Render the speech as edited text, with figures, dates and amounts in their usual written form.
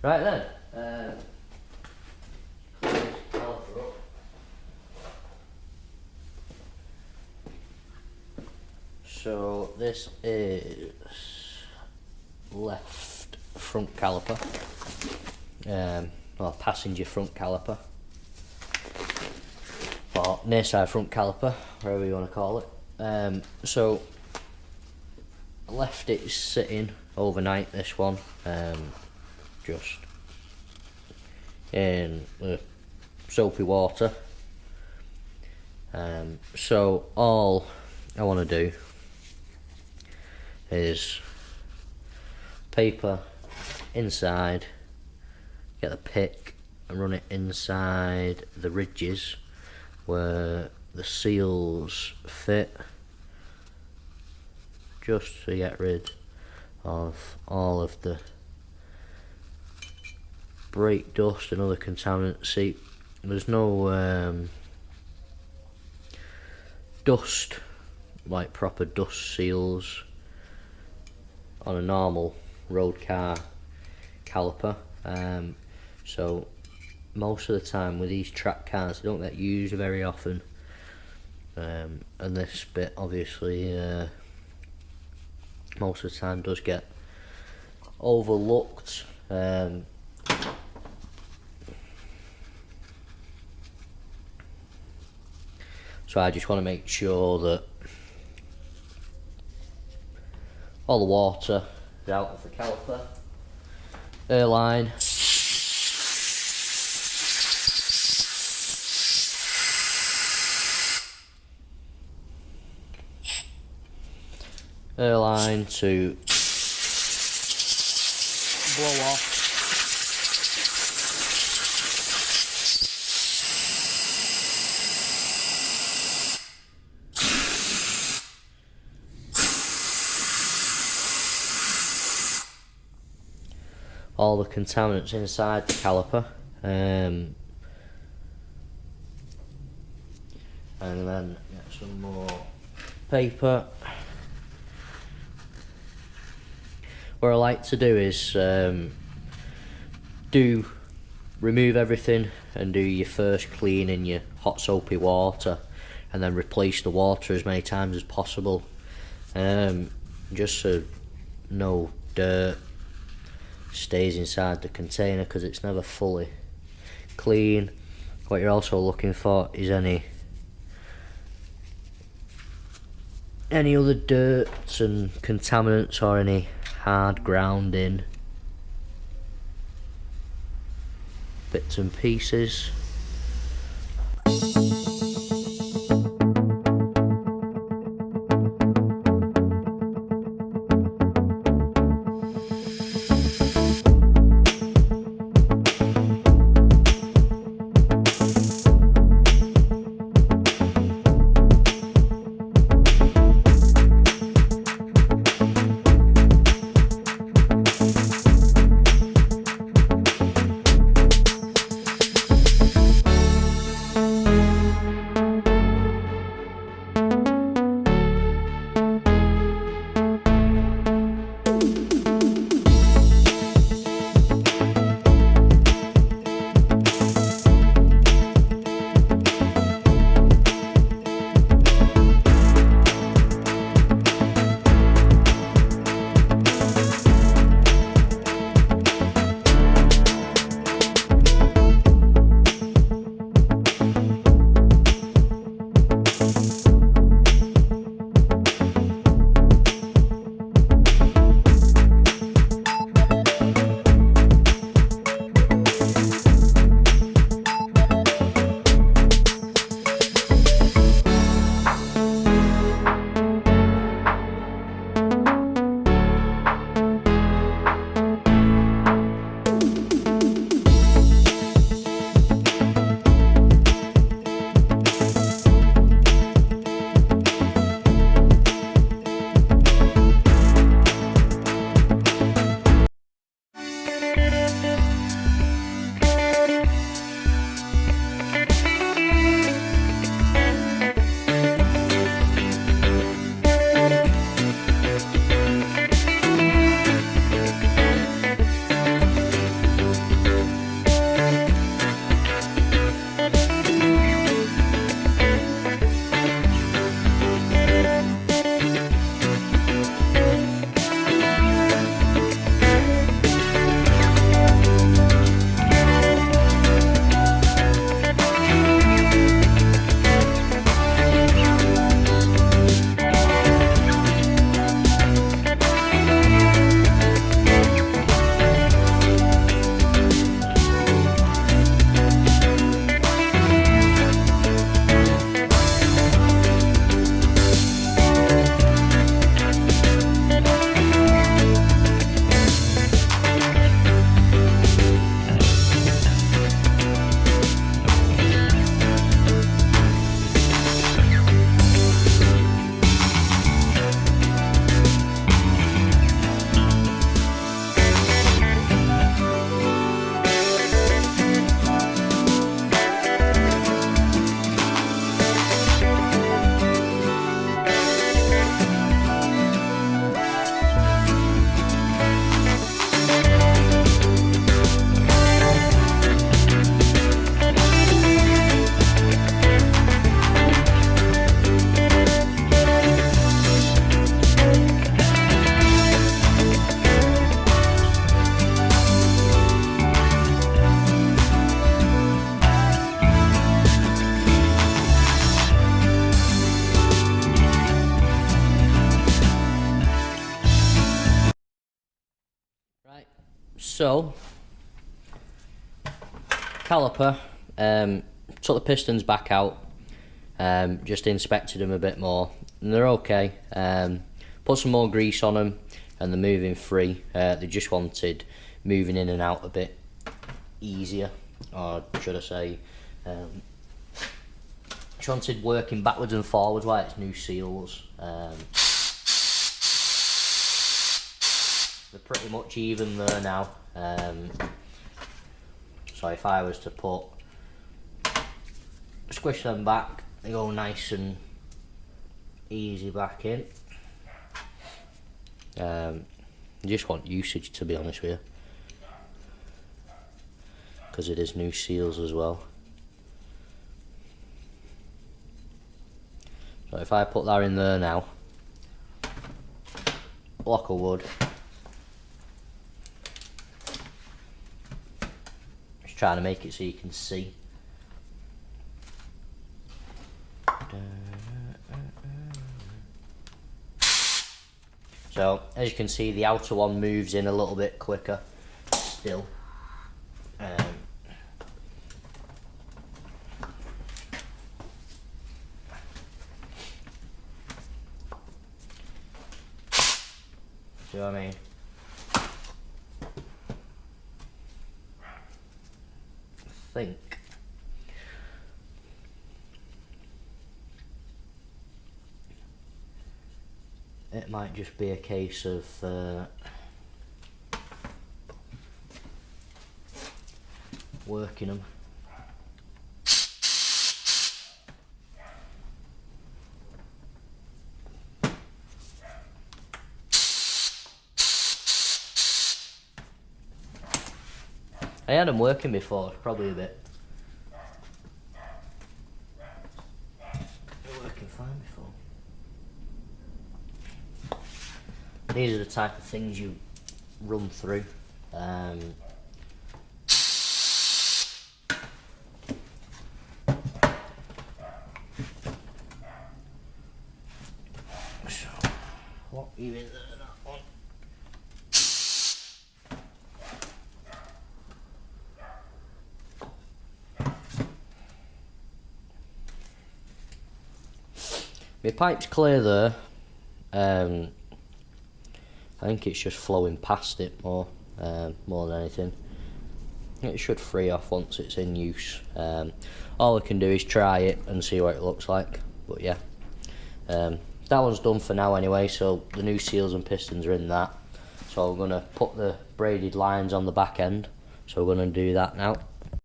Right then, clean this caliper up. So this is left front caliper, well, passenger front caliper, or near side front caliper, whatever you want to call it. So I left it sitting overnight, this one, just in the soapy water. So all I want to do is paper inside, get the pick and run it inside the ridges where the seals fit, just to get rid of all of the brake dust and other contaminants. See, there's no dust, like proper dust seals on a normal road car caliper, so most of the time with these track cars they don't get used very often, and this bit obviously most of the time does get overlooked. So I just want to make sure that all the water is out of the caliper, airline, to blow off. All the contaminants inside the caliper, and then get some more paper. What I like to do is remove everything and do your first clean in your hot soapy water, and then replace the water as many times as possible, just so no dirt stays inside the container, because it's never fully clean. What you're also looking for is any other dirt and contaminants, or any hard grounding bits and pieces. So, caliper, took the pistons back out, just inspected them a bit more, and they're okay. Put some more grease on them, and they're moving free. They just wanted moving in and out a bit easier, or should I say, just wanted working backwards and forwards while it's new seals. They're pretty much even there now. So if I was to squish them back, they go nice and easy back in. Just want usage, to be honest with you, because it is new seals as well. So if I put that in there now, block of wood, just trying to make it so you can see. So as you can see, the outer one moves in a little bit quicker still. See what I mean? I think it might just be a case of working them. I had them working before, probably a bit. They're working fine before. These are the type of things you run through. So, what you in there, that one? My pipe's clear there. I think it's just flowing past it more than anything. It should free off once it's in use. All we can do is try it and see what it looks like. But yeah, that one's done for now anyway. So the new seals and pistons are in that. So we're gonna put the braided lines on the back end. So we're gonna do that now.